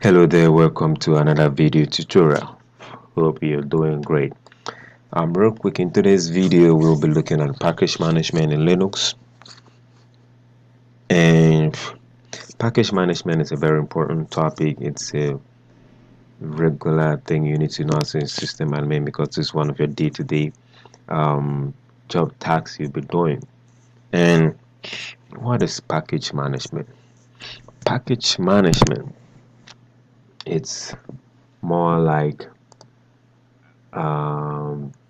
Hello there, welcome to another video tutorial. Hope you're doing great. Real quick, in today's video we'll be looking at package management in Linux. And package management is a very important topic. It's a regular thing you need to know as a system admin because it's one of your day-to-day job tasks you'll be doing. And what is package management? Package management, it's more like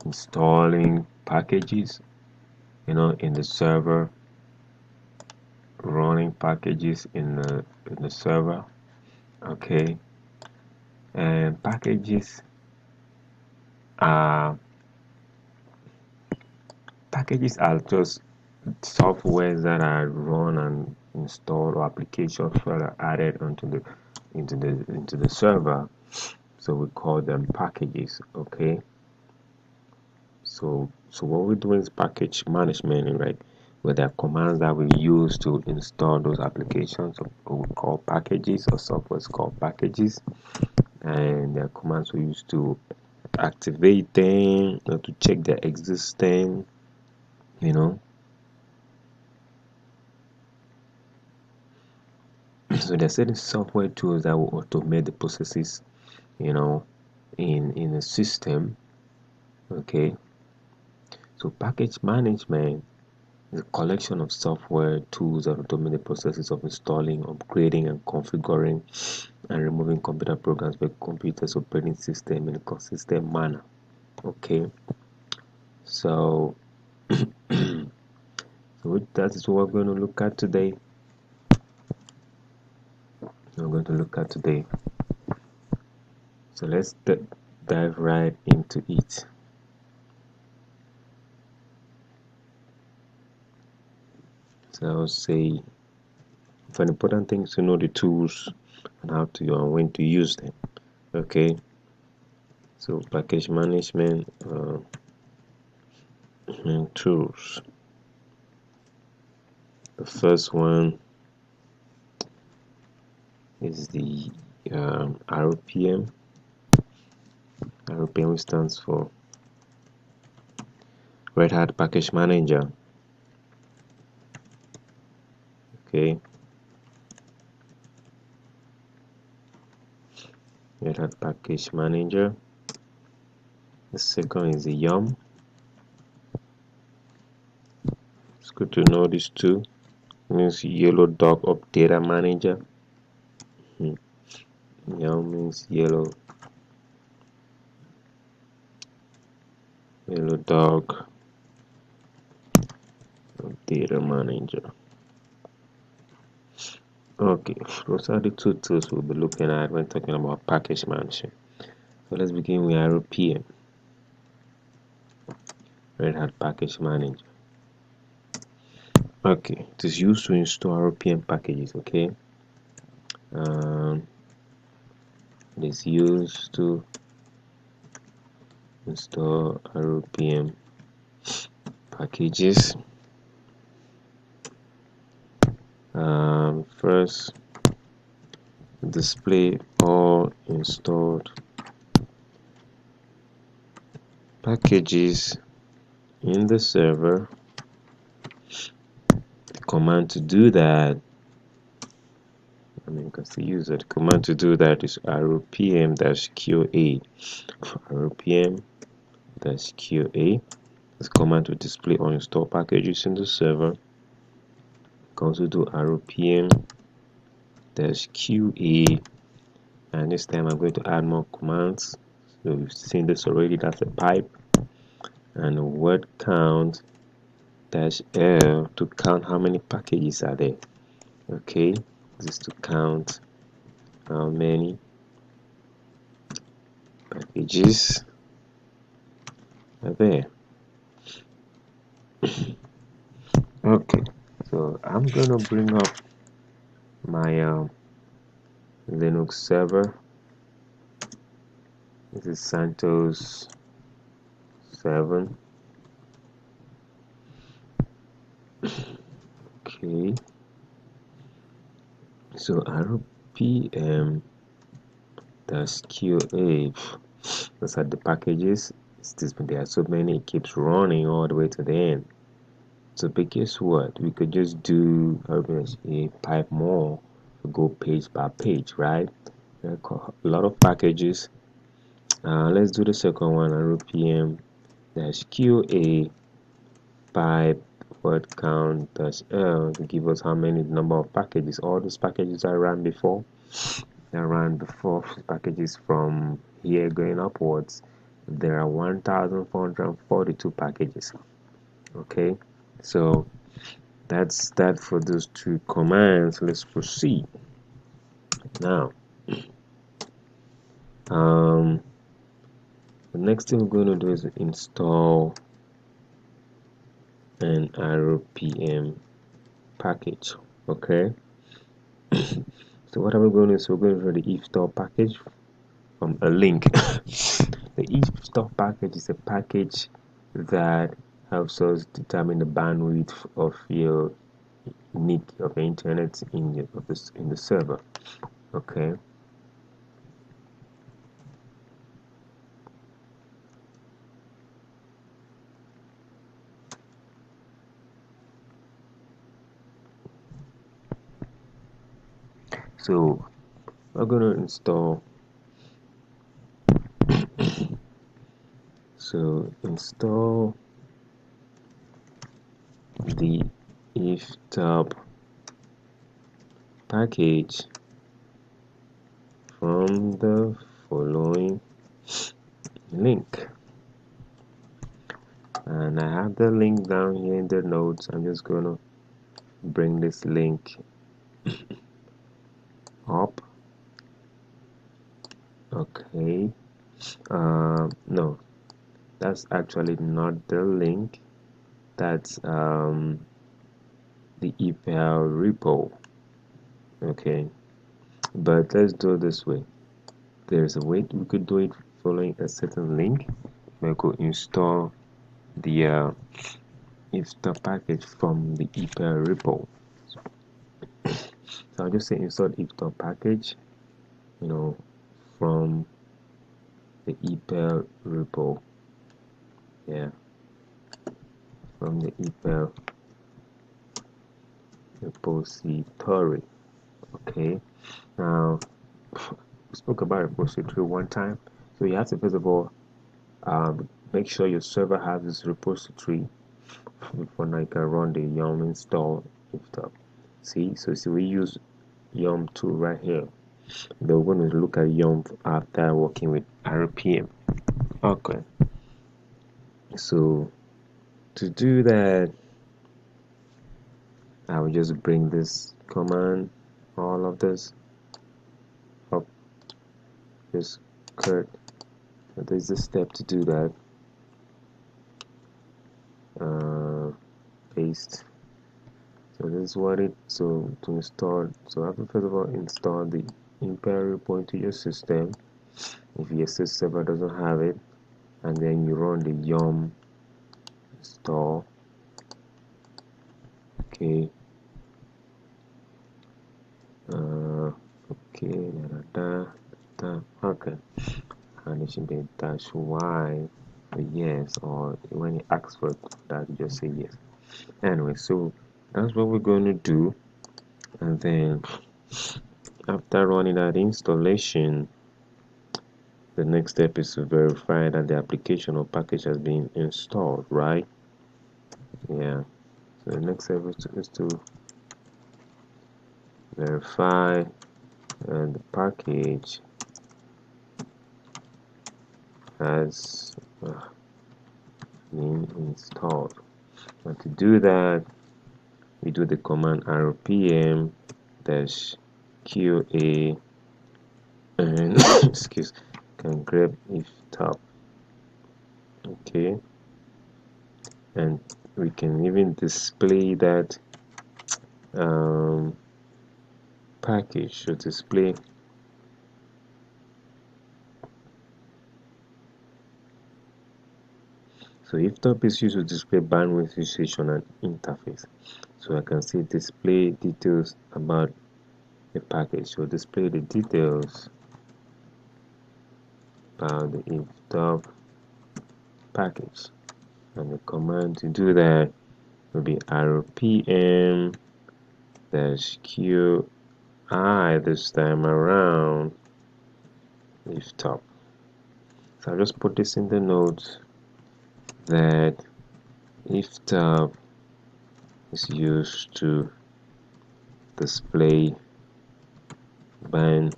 installing packages, in the server, running packages in the server. Okay, and are packages are just softwares that are run and installed, or applications that are added into the server. So we call them packages. Okay, so what we're doing is package management, right? Where there are commands that we use to install those applications, or we call packages, or softwares called packages. And there are commands we use to activate them, or to check their existence, you know. So there are certain software tools that will automate the processes, you know, in a system. Okay, so package management is a collection of software tools that automate the processes of installing, upgrading, and configuring and removing computer programs by computer's operating system in a consistent manner. Okay, so that is what we're going to look at today. So let's dive right into it. So I would say, for an important thing is to know the tools and how to and when to use them. Okay, so package management and tools. The first one is the RPM. RPM stands for Red Hat Package Manager. Okay, Red Hat Package Manager. The second is the YUM. It's good to know these two. It means Yellow Dog Updater Manager. YUM means yellow dog data manager. Okay, those are the two tools we'll be looking at when talking about package management. So let's begin with RPM, Red Hat Package Manager. Okay, it is used to install RPM packages. Okay, it is used to install RPM packages. First, display all installed packages in the server. The command to do that, because the user, the command to do that is rpm-qa. rpm-qa. This command to display or install packages in the server. You can also do rpm-qa, and this time I'm going to add more commands. So we've seen this already. That's a pipe, and a word count -l to count how many packages are there. Okay, this is to count how many packages are there. Okay, so I'm gonna bring up my Linux server. This is Santos 7. Okay, so RPM dash QA. Those are the packages. There are so many, it keeps running all the way to the end. So, but guess what? We could just do a pipe more, go page by page, right? A lot of packages. Let's do the second one, RPM dash QA pipe word count dash L to give us how many number of packages. All those packages I ran before, packages from here going upwards. There are 1,442 packages. Okay, so that's that for those two commands. Let's proceed now. The next thing we're going to do is install an RPM package. Okay, so what are we going to do is we're going to do the install package from a link. The install package is a package that helps us determine the bandwidth of your need of the internet in the server. Okay, so we're going to install. So install the iftop package from the following link, and I have the link down here in the notes. I'm just going to bring this link up. Okay, no, that's actually not the link. That's the EPL repo. Okay, but let's do it this way. There's a way we could do it following a certain link. We could install the install package from the EPL repo. So I'll just say install install package, from the EPL repo. Yeah, from the EPL repository. Okay, now we spoke about repository one time, so you have to first of all make sure your server has this repository before now you can run the yum install stuff. See, we use yum 2 right here. But we're going to look at yum after working with RPM. Okay, so to do that, I will just bring this command, all of this up, just cut. There's a step to do that. Paste. So this is what it. So to install, so after first of all install the imperial point to your system. If your server doesn't have it, and then you run the yum install. Okay. Okay. Okay. And it should be dash y yes, or when it asks for that, you just say yes. Anyway, so that's what we're going to do, and then after running that installation, the next step is to verify that the application or package has been installed, right? Yeah, so the next step is to verify and the package has been installed. And to do that, we do the command rpm dash qa and excuse, can grep if top. Okay, and we can even display that package should display so if top is used to display bandwidth usage on an interface. So I can see display details about the package. So display the details about the if top package, and the command to do that will be rpm -qi this time around if top. So I'll just put this in the notes that if top is used to display bandwidth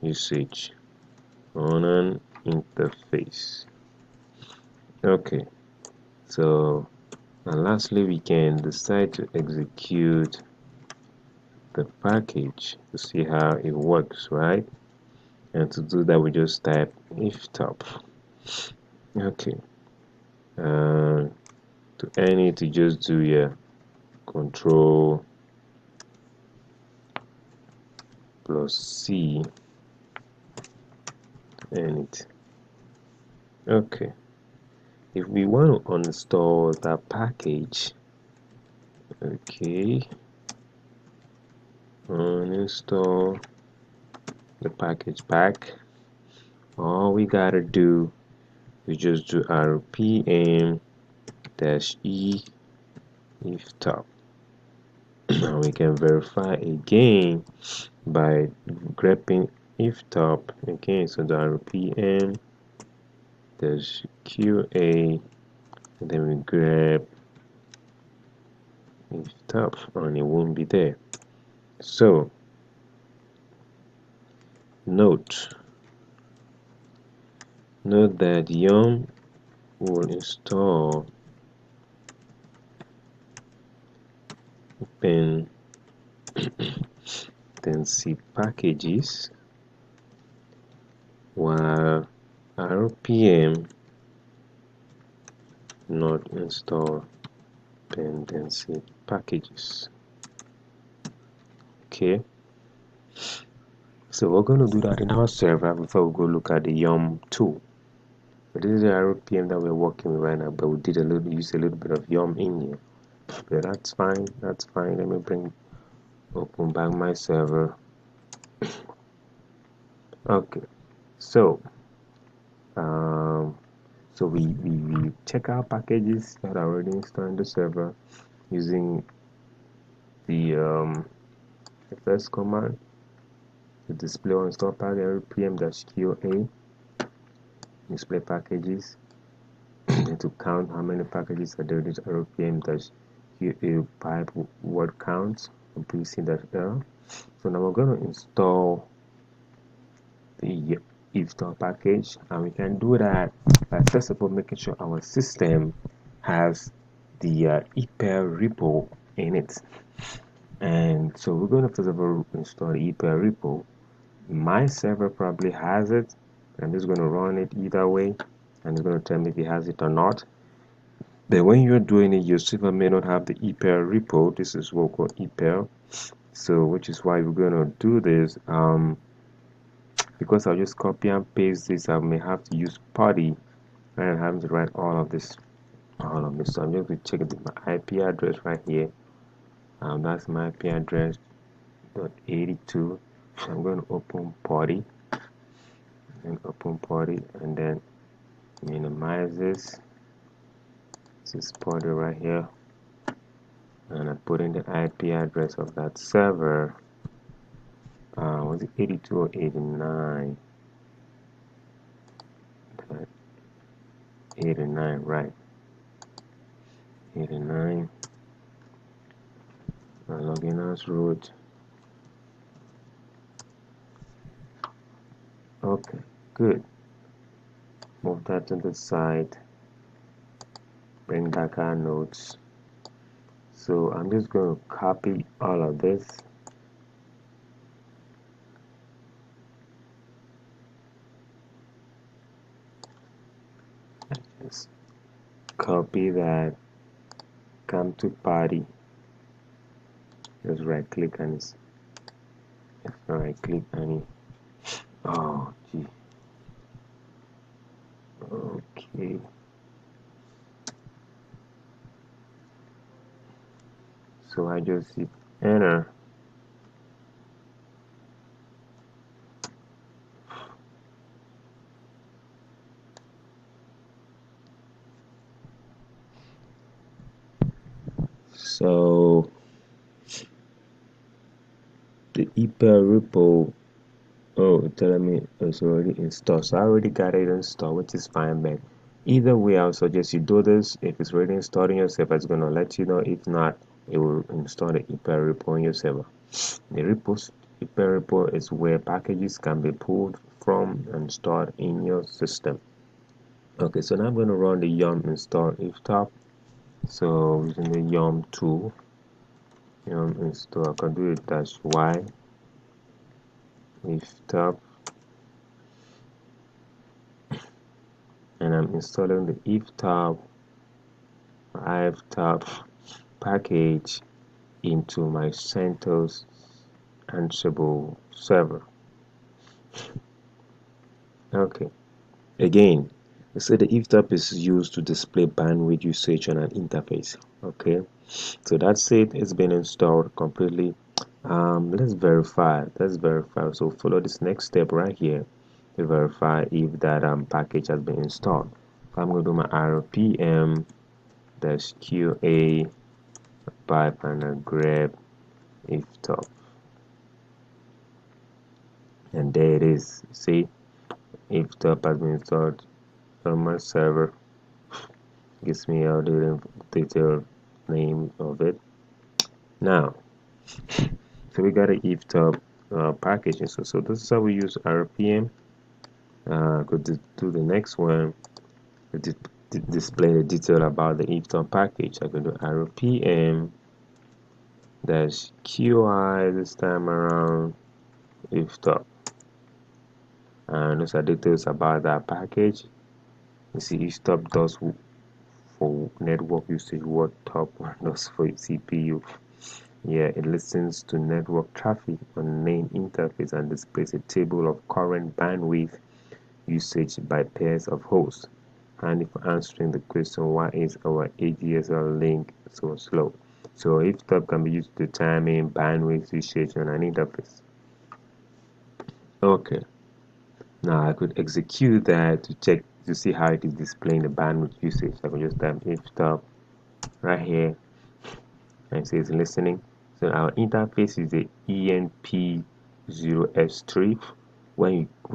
usage on an interface. Okay, so and lastly we can decide to execute the package to see how it works, right? And to do that we just type if top. Okay, to end it you just do your control plus C and it. Okay, if we want to uninstall that package, okay, uninstall the package back, all we gotta do is just do rpm -e if top. And we can verify again by grabbing if top again, so the rpm -qa, and then we grab if top and it won't be there. So note that yum will install dependency packages while rpm not install dependency packages. Okay, so we're going to do that in our server before we go look at the yum tool. But this is the rpm that we're working with right now, but we did use a little bit of yum in here. But that's fine, that's fine. Let me open back my server. Okay, so we check our packages that are already installed in the server using the first command to display or install package rpm-qa display packages and to count how many packages are there with rpm-qa pipe word count and please see that error. So now we're going to install the install package, and we can do that by first of all making sure our system has the EPEL repo in it. And so we're going to first of all install the EPEL repo. My server probably has it. I'm just going to run it either way, and it's going to tell me if it has it or not. Then when you're doing it, your server may not have the EPEL repo. This is what we call EPEL. So which is why we're going to do this. Because I'll just copy and paste this, I may have to use PuTTY and having to write all of this. So I'm just going to check my IP address right here. That's my IP address .82. So I'm going to open PuTTY and then minimize this. This is PuTTY right here, and I put in the IP address of that server. Was it 82 or 89? 89, right? 89. Login as root. Okay, good. Move that to the side. Bring back our notes. So I'm just going to copy all of this. Just copy that. Come to PuTTY. Just right click on it. Right click on it. Oh, gee. Okay. So I just hit enter. So the EPEL repo, oh, telling me it's already installed. So I already got it installed, which is fine, man. Either way, I would suggest you do this. If it's already installed in your server, it's gonna let you know. If not, it will install the EPEL repo on your server. The EPEL repo is where packages can be pulled from and stored in your system. Okay, so now I'm gonna run the yum install if top. So using the yum tool, yum install, I can do it -y if top, and I'm installing the iftab package into my CentOS Ansible server. Okay, again, so the iftab is used to display bandwidth usage on an interface. Okay, so that's it. It's been installed completely. Let's verify. So follow this next step right here to verify if that package has been installed. So I'm going to do my rpm -qa pipe and I grab iftop, and there it is. See, iftop has been installed on my server. Gives me all the detailed name of it. Now, so we got a iftop package. So this is how we use rpm. Go to the next one. Display the detail about the iftop package. I can do rpm -qi this time around iftop, and those are details about that package. You see, iftop does for network usage what top does for CPU. Yeah, it listens to network traffic on main interface and displays a table of current bandwidth usage by pairs of hosts, handy for answering the question, why is our ADSL link so slow? So iftop can be used to determine bandwidth usage on an interface. Okay, now I could execute that to check to see how it is displaying the bandwidth usage. I can just type iftop right here and it says listening. So our interface is the ENP0S3.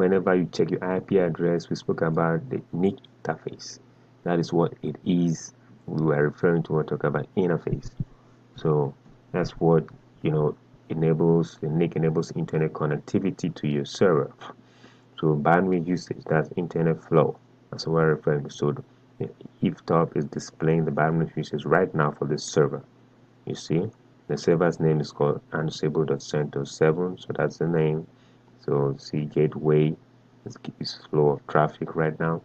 Whenever you check your IP address, we spoke about the NIC interface. That is what it is. We were referring to when we talk about interface. So that's what enables the NIC enables internet connectivity to your server. So bandwidth usage, that's internet flow. That's what we're referring to. So the iftop is displaying the bandwidth usage right now for this server. You see, the server's name is called ansible.centos7, so that's the name. So see, gateway is flow of traffic right now.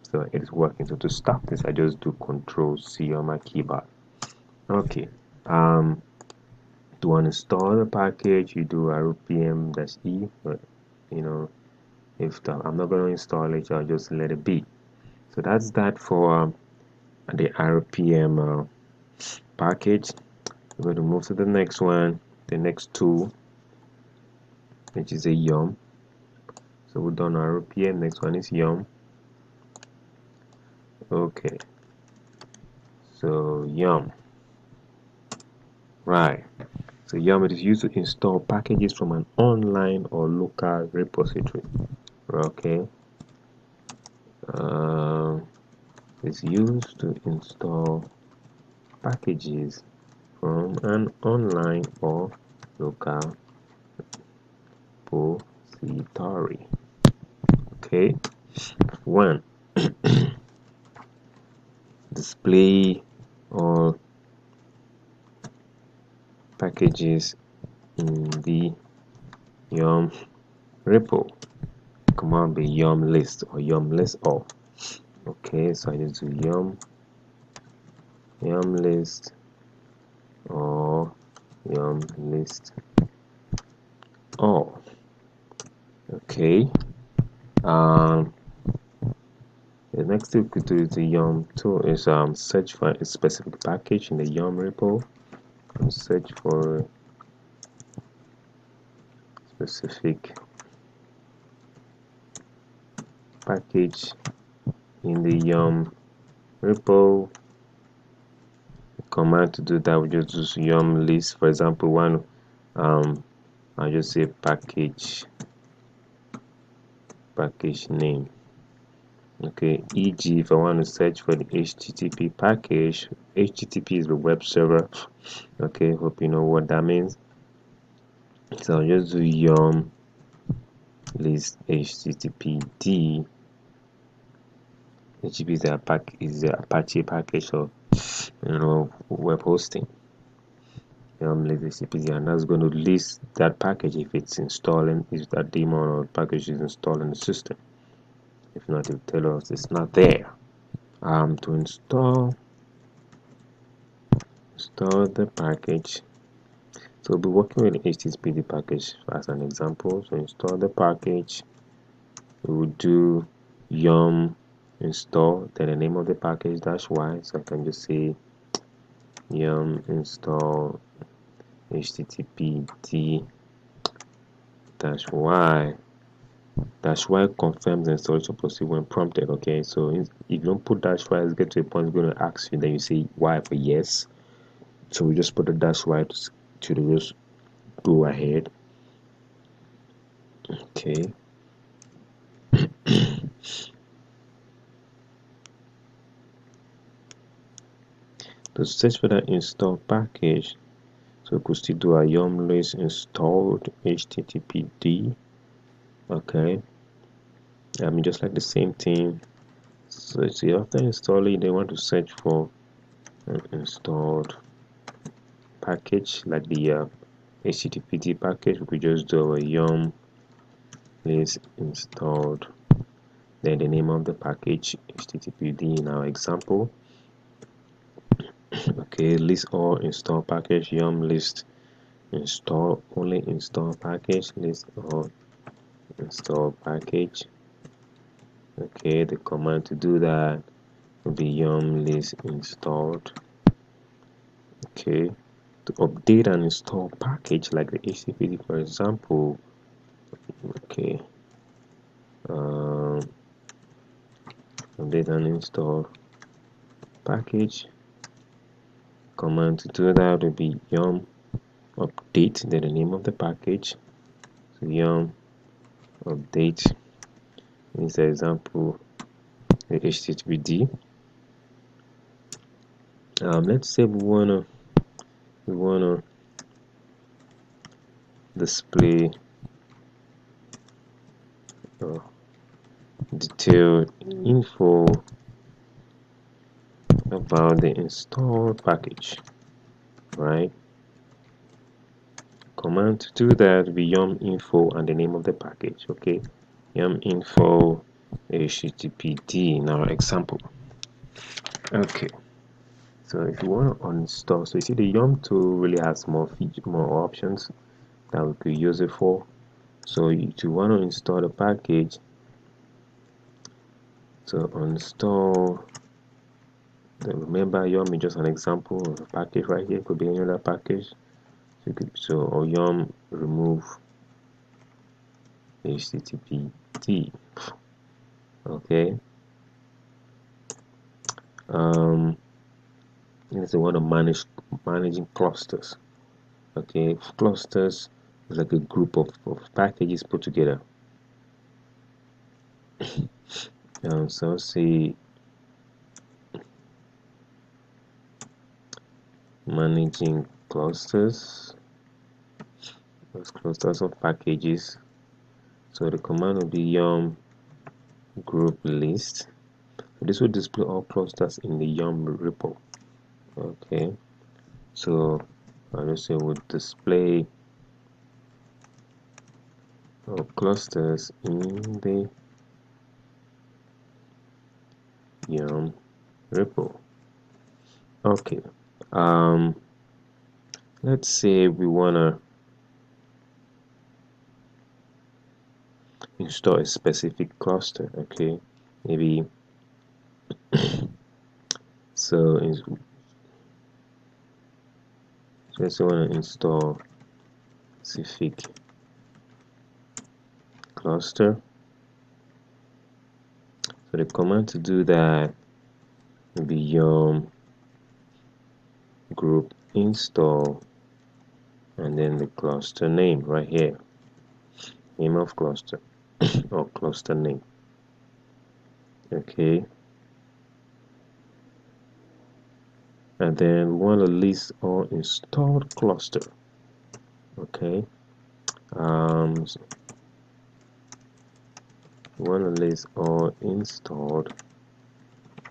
So it is working. So to stop this, I just do Control C on my keyboard. Okay. To uninstall the package, you do rpm-e. But if I'm not going to install it, I'll just let it be. So that's that for the rpm package. We're going to move to the next one, the next tool, which is a yum. So we've done rpm. Next one is yum. Okay, so yum, right. So yum is used to install packages from an online or local repository. Okay, it's used to install packages from an online or local repository. Okay, one, display all packages in the yum repo. Command be yum list or yum list all. Okay, so I just do yum list or yum list all. Okay, um the next thing we could do is the yum tool is search for a specific package in the yum repo and search for specific package in the yum repo. command to do that, we just use yum list. For example, one I'll just say package name. Okay, e.g. if I want to search for the HTTP package, HTTP is the web server. Okay, hope you know what that means. So I'll just do yum list HTTPD. HTTP is the Apache package, so web hosting. Yum list HTTPD, and that's going to list that package if it's installing, if that daemon or package is installed in the system. If not, it will tell us it's not there. To install the package. So we'll be working with the HTTPD package as an example. So install the package. We will do yum install, then the name of the package -y. So I can just say yum install HTTPD -y. -y confirms the installation procedure when prompted. Okay, so if you don't put -y, it's get to a point it's going to ask you, then you say y for yes. So we just put the -y to just go ahead. Okay. To search for that install package, so we could still do a yum list installed HTTPD. Okay. I mean, just like the same thing. So see, after installing, they want to search for an installed package like the HTTPD package. We could just do a yum list installed, then the name of the package HTTPD in our example. Okay, list all install package, yum list install only install package, list all install package. Okay, the command to do that will be yum list installed. Okay, to update and install package like the HTTPD, for example. Okay, update and install package. Command to do that will be yum update, then the name of the package. So yum update. In this example, the HTTPD. Let's say we wanna display detailed info about the installed package, right? Command to do that will be yum info and the name of the package. Okay, yum info HTTPD in our example. Okay, so if you want to uninstall, so you see the yum tool really has more options that we could use it for. So if you want to install the package, so uninstall. Remember, yum is just an example of a package right here. It could be any other package. Or yum remove HTTPD. Okay. Let's say we want to managing clusters. Okay, clusters is like a group of packages put together. So say managing clusters, those clusters of packages. So the command will be yum group list. So this will display all clusters in the yum repo. Okay, so I'll just say we'll display all clusters in the yum repo. Okay, let's say we wanna install a specific cluster. Okay, maybe so let's say we want to install specific cluster. So the command to do that will be yum group install, and then the cluster name right here, name of cluster or cluster name. Okay, and then we want to list all installed cluster. Okay, we want to list all installed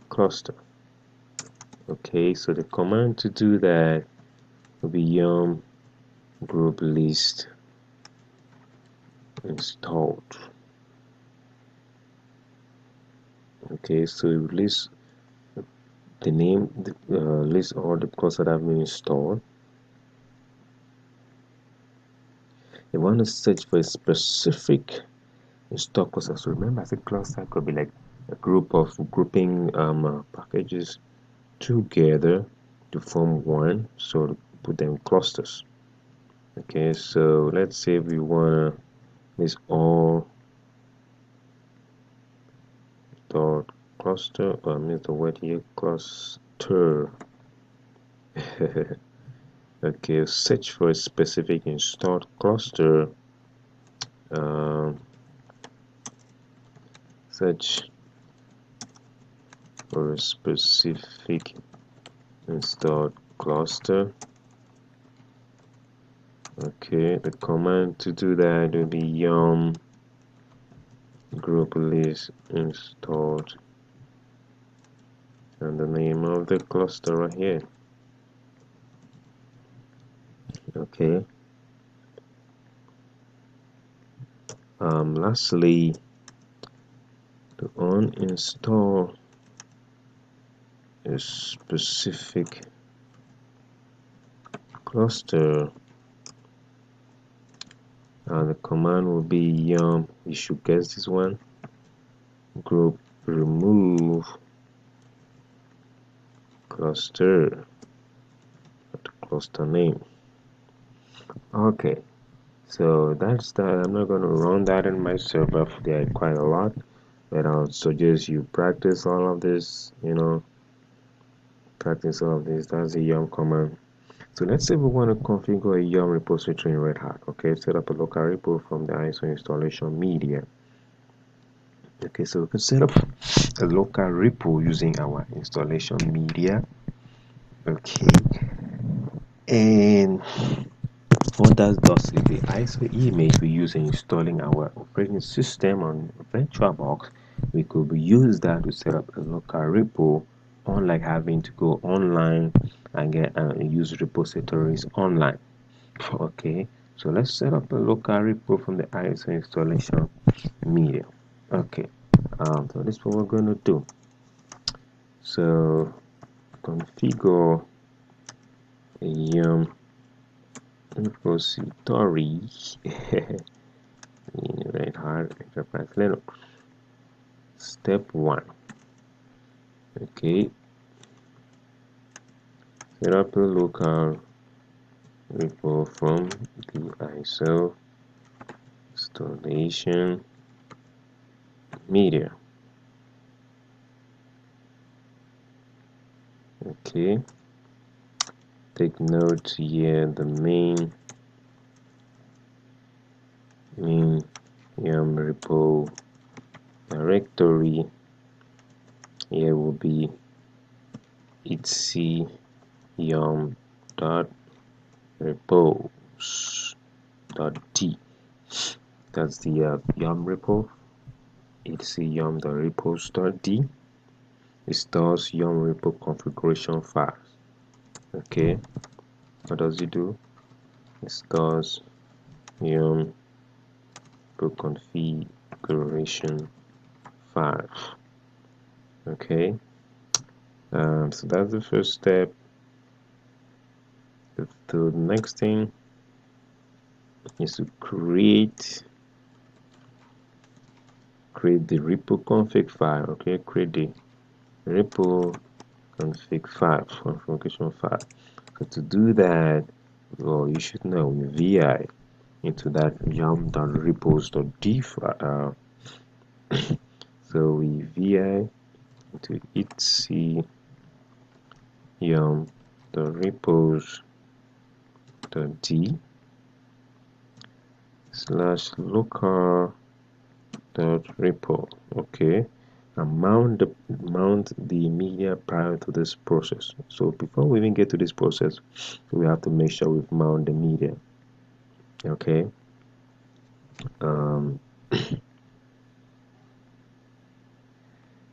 cluster. Okay, so the command to do that will be yum group list installed. Okay, so list the name, list all the cluster that have been installed. You want to search for a specific install cluster. So remember, I said cluster could be like a group of grouping packages together to form one. So put them in clusters. Okay, so let's say we want to list all dot cluster, or I missed the word here, cluster. Okay, search for a specific installed cluster. Search for a specific installed cluster. Okay, the command to do that will be yum group list installed, and the name of the cluster right here. Okay. Lastly, to uninstall a specific cluster, the command will be yum, you should guess this one, group remove cluster, the cluster name. Okay, so that's that. I'm not going to run that in my server. There are quite a lot, but I'll suggest you practice all of this. Practice all of this. That's the yum command. So let's say we want to configure a yum repository in Red Hat. Okay, set up a local repo from the ISO installation media. Okay, so we can set up a local repo using our installation media. Okay, and what that does is the ISO image we use in installing our operating system on VirtualBox. We could use that to set up a local repo, unlike having to go online and get use repositories online. Okay, so let's set up a local repo from the ISO installation media. Okay, so this is what we're going to do. So configure a yum repository in Red Hat Enterprise Linux. Step 1. Okay, set up a local repo from the ISO installation media. Okay, take note here, the main yum repo directory here will be etc yum dot repos dot d. That's the yum repo. etc yum dot repos dot d. It stores yum repo configuration files. Okay, what does it do? It stores yum repo configuration files. Okay, so that's the first step. The next thing is to create the repo config file. Okay, create the repo config file, configuration file. So to do that, well, you should know we vi into that yum.repos.d file. So we vi into etc yum the repos .d slash local dot repo. Okay, and mount the media prior to this process. So before we even get to this process, we have to make sure we've mounted the media. Okay. um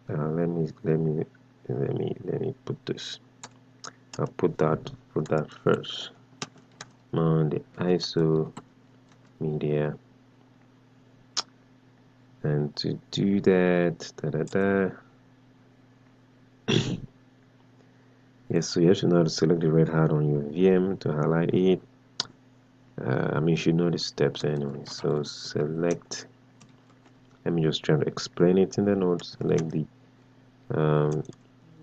let me put this. I'll put that first. Mount the ISO media, and to do that, yes, so you should know how to select the red hat on your VM to highlight it. I mean, you should know the steps anyway. So select, let me just try to explain it in the notes. Select the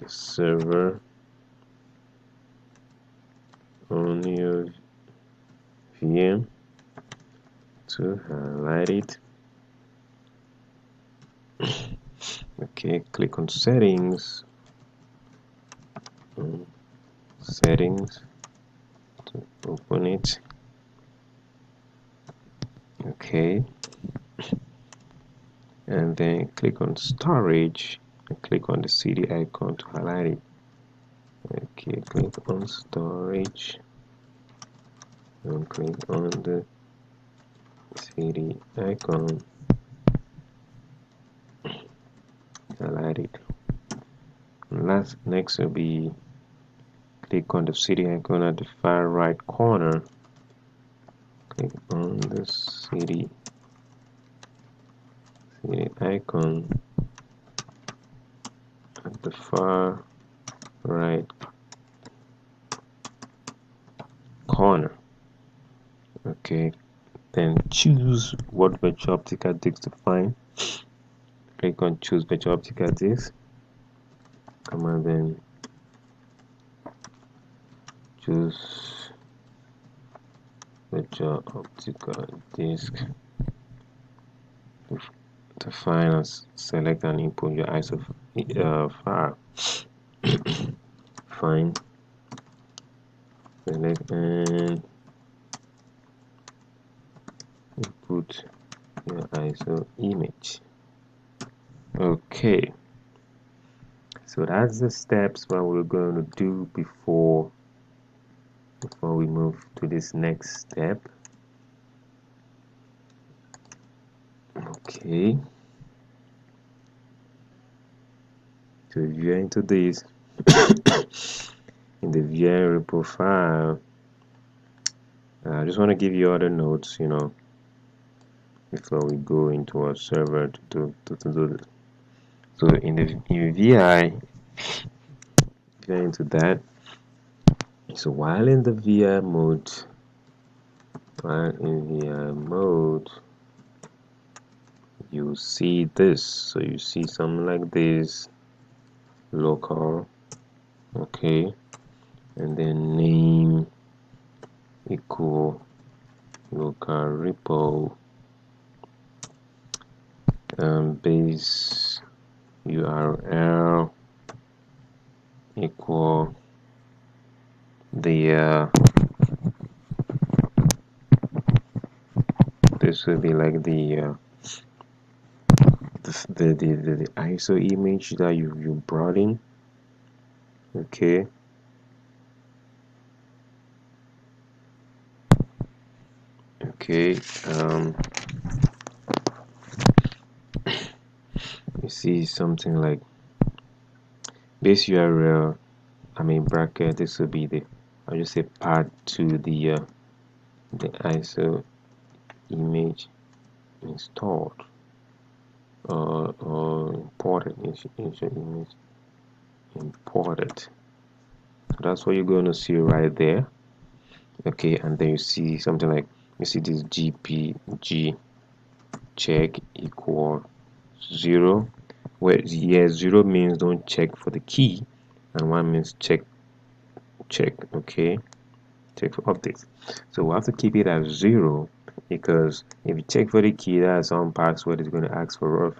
server on your VM to highlight it. Okay, click on settings, settings to open it. Okay, and then click on storage and click on the CD icon to highlight it. Okay, click on storage and click on the CD icon, highlight it. And next will be click on the CD icon at the far right corner. Click on the CD icon at the far right corner. Okay, then choose what virtual optical disk to find. Click on choose virtual optical disk. Come on, then choose virtual optical disk to find and select and input your ISO file. Find, select and input your ISO image. Okay, so that's the steps what we're going to do before we move to this next step. Okay, so if you're into this in the VI profile, I just want to give you other notes, before we go into our server to do this. So in VI, if you're into that, so while in the VI mode, you see this. So you see something like this, local, okay, and then name equal local repo, base URL equal the this will be like the ISO image that you brought in. Okay, you see something like this URL, I mean bracket, this will be the, I'll just say path to the ISO image installed or imported into image imported. So that's what you're going to see right there. Okay, and then you see something like, you see this GPG check equal 0, where 0 means don't check for the key and 1 means check. Okay, check for updates. So we'll have to keep it as 0, because if you check for the key, that's some password is going to ask for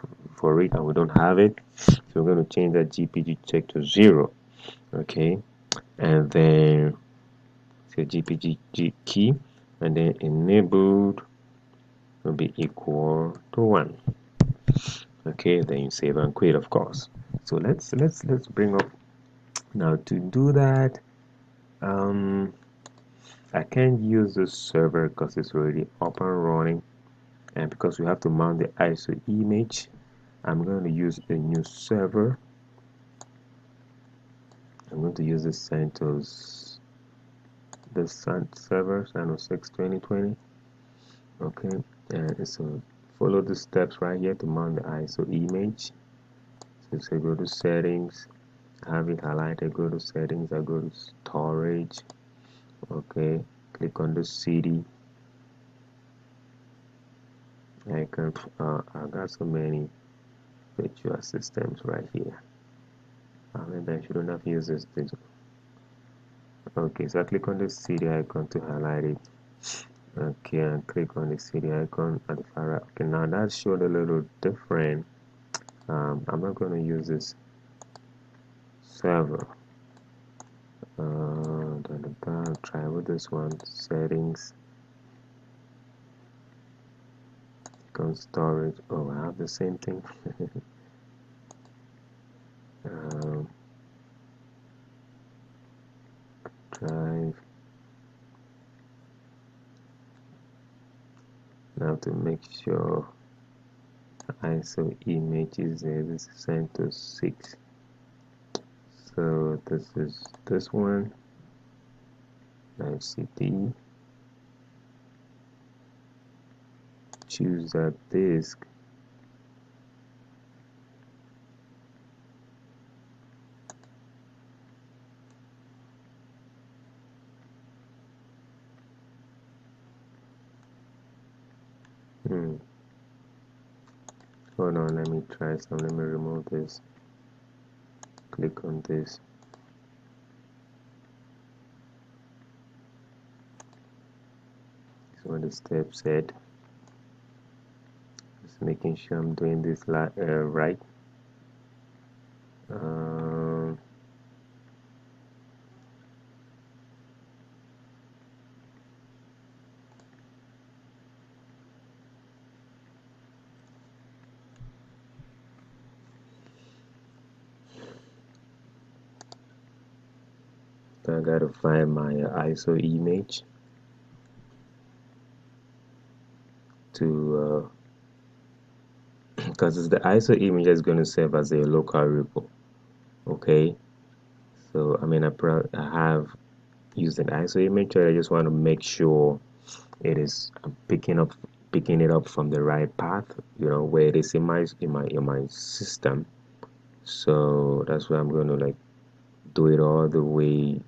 it and we don't have it. So we're going to change that GPG check to 0. Okay, and then say GPG key, and then enabled will be equal to 1. Okay, then you save and quit, of course. So let's bring up now. To do that, I can't use this server because it's already up and running, and because we have to mount the ISO image, I'm going to use a new server. I'm going to use the CentOS, the server CentOS 6 2020. Okay, and so follow the steps right here to mount the ISO image. So go to settings, have it highlighted, go to settings, I go to storage. Okay, click on the CD icon. I got so many virtual systems right here. Maybe I shouldn't have used this thing. Okay, so I click on the CD icon to highlight it. Okay, and click on the CD icon at the far right. Okay, now that showed a little different. I'm not going to use this server. Try with this one. Settings, on storage. Oh, I have the same thing. um, Drive. Now to make sure ISO image is there. This is CentOS 6. So this is this one. CD. Choose that disk. Hold on, let me try some. Let me remove this. Click on this. This is what the step said. Just making sure I'm doing this right. I gotta find my ISO image to because it's the ISO image that's going to serve as a local repo. Okay, so I mean I have used an ISO image, but I just want to make sure it is picking it up from the right path, where it is in my system. So that's why I'm going to like do it all the way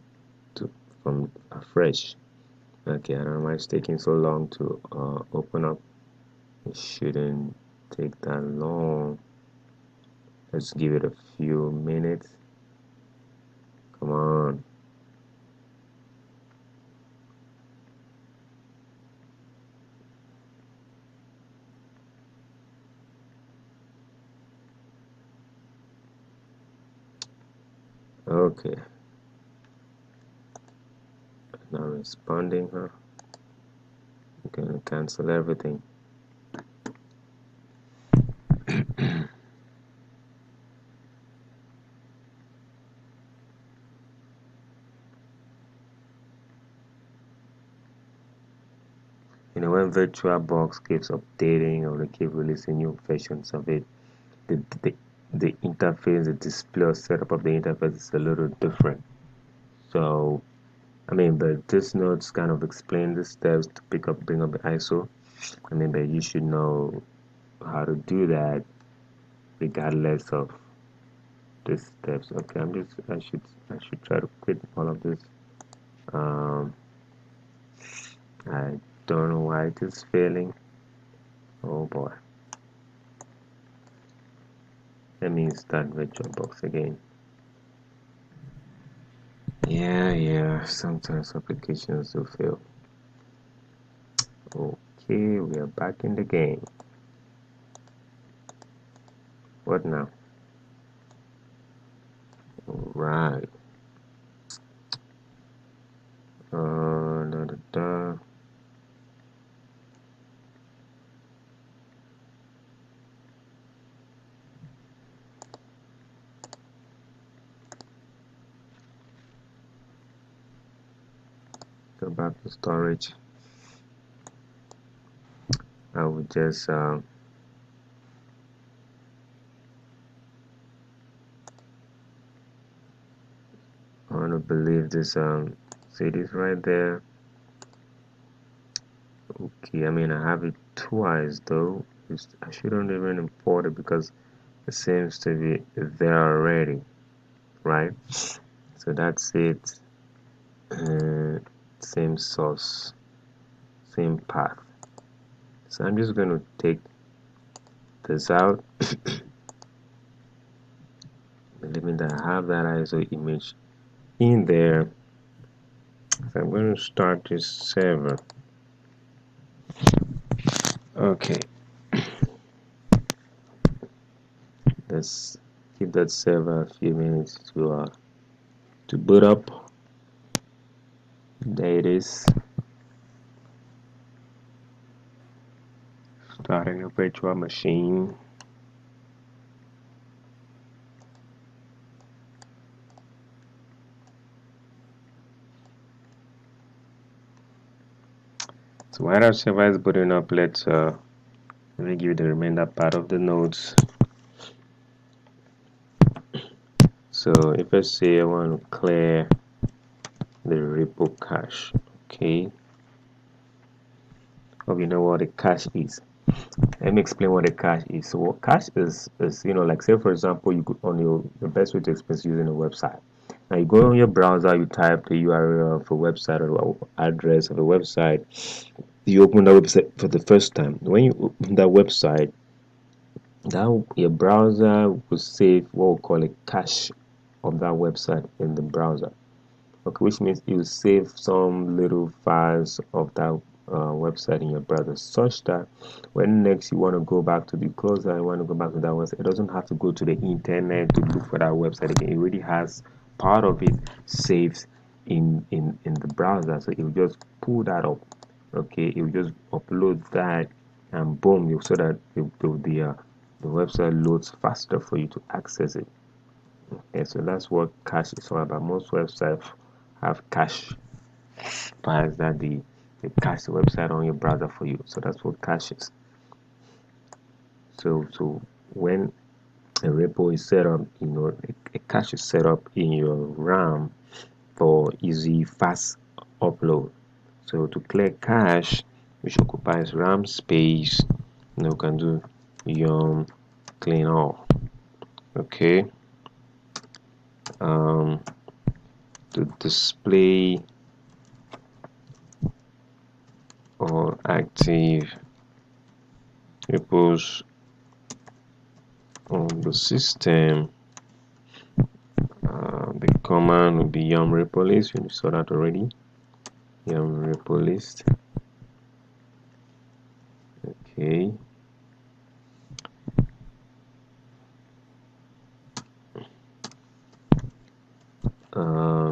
to from afresh. Okay, I don't know why it's taking so long to open up. It shouldn't take that long. Let's give it a few minutes. Come on. Okay. Not responding, huh? I'm gonna cancel everything. When VirtualBox keeps updating or they keep releasing new versions of it, the, the, the interface, the display or setup of the interface is a little different. So, I mean, but this notes kind of explain the steps to bring up the ISO. I mean, but you should know how to do that regardless of the steps. Okay, I should try to quit all of this. I don't know why it is failing. Oh boy. Let me start VirtualBox again. Yeah, sometimes applications do fail. Okay, we are back in the game. What now? Alright. Da, da, da. Go back to storage. I would just I want to believe this see this right there. Okay, I mean I have it twice though. I shouldn't even import it because it seems to be there already, right? So that's it. Same source, same path. So I'm just going to take this out, believing that I have that ISO image in there. So I'm going to start this server. Okay, let's give that server a few minutes to boot up. There it is, starting a virtual machine. So while our server is booting up, let me give you the remainder part of the nodes. So if I say I want to clear the repo cache, okay, hope you know what a cache is. Let me explain what a cache is. So what cache is like say for example you go on the best way to express using a website. Now you go on your browser, you type the URL of a website or address of a website. You open that website for the first time. When you open that website, that your browser will save what we call a cache of that website in the browser. Okay, which means you save some little files of that website in your browser, such that when next you want to go back to the closer, you want to go back to that website, it doesn't have to go to the internet to look for that website again. It already has part of it saved in the browser, so it will just pull that up. Okay, it will just upload that, and boom, so that the website loads faster for you to access it. Okay, so that's what cache is all about. Most websites have cache files that they cache the website on your browser for you. So that's what cache is. So when a repo is set up, a cache is set up in your RAM for easy, fast upload. So to clear cache, which occupies RAM space, you can do yum clean all. Okay. To display or active repos on the system, the command will be yum repo list. We saw that already. Yum repo list. Okay.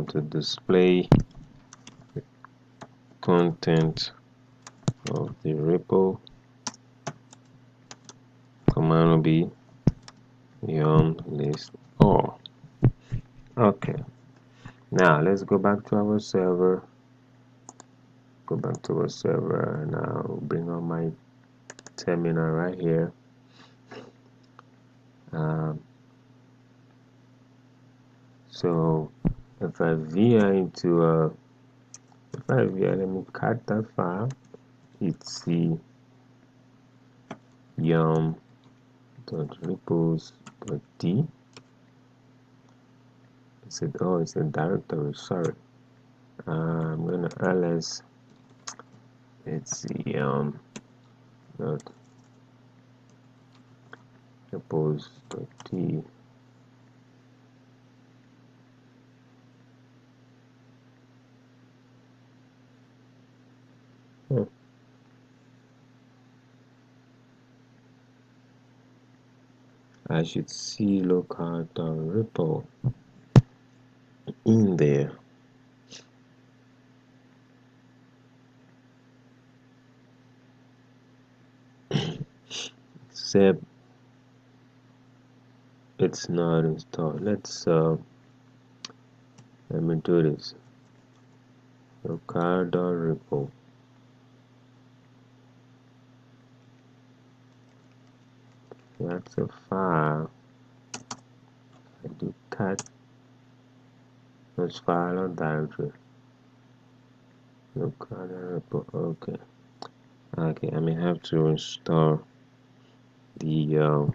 To display the content of the repo, command will be yum list all. Okay. Now let's go back to our server. Go back to our server. Now bring on my terminal right here. So if I veer into let me cut that file. It's the yum.repos.d. It's a directory. Sorry. I'm gonna ls. It's the dot repos.d. I should see local.repo in there. except it's not installed. Let me do this. Repo. That's a file. I do cat this file or directory. Repo. Okay. Okay, I may have to install the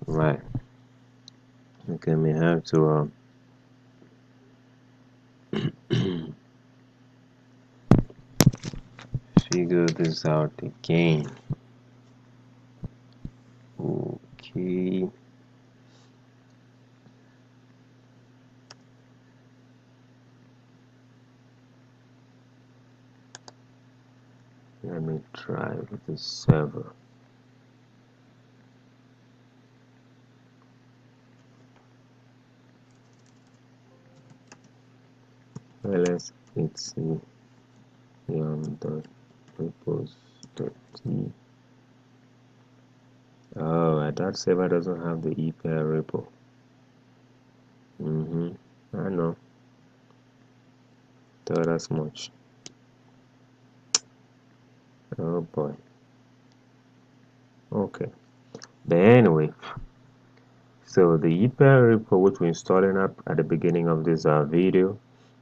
right. Okay, I may have to figure this out again. Okay. Let me try with the server. Well, let's see dot repos.t. Oh, that server doesn't have the EPL repo. I know. Thought as much. Oh boy. Okay. But anyway, so the EPL repo which we're installing up at the beginning of this video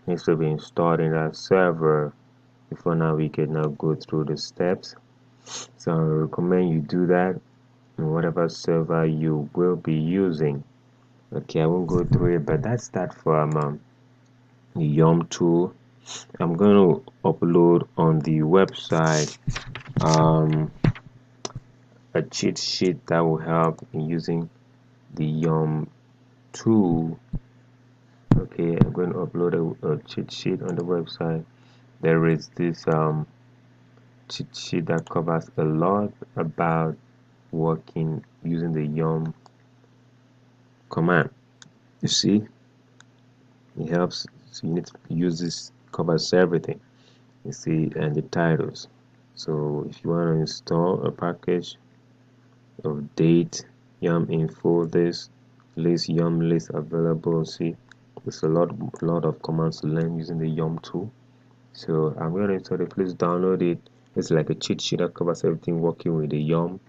needs to be installed in that server before now we can now go through the steps. So I recommend you do that in whatever server you will be using. Okay, I won't go through it, but that's that from the Yum tool. I'm going to upload on the website a cheat sheet that will help in using the Yum tool. Okay, I'm going to upload a cheat sheet on the website. There is this cheat sheet that covers a lot about working using the Yum command. You see, it helps. So you need to use this, covers everything. You see, and the titles. So if you want to install a package of date yum info, this list yum list available, see, there's a lot of commands to learn using the yum tool. So I'm going to install it. Please download it. It's like a cheat sheet that covers everything working with the yum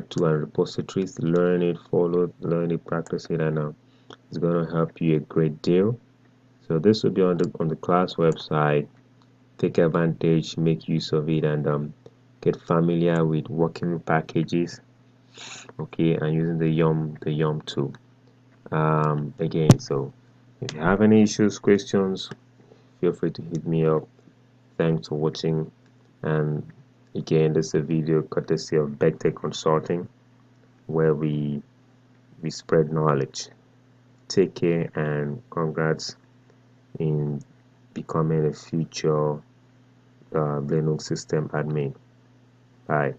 tool and repositories. Learn it, learn it, practice it, and it's going to help you a great deal. So this will be on the class website. Take advantage, make use of it, and get familiar with working with packages, okay, and using the yum tool. Again, so if you have any issues, questions, feel free to hit me up. Thanks for watching, and again, this is a video courtesy of Tech Consulting, where we spread knowledge. Take care and congrats in becoming a future Linux system admin. Bye.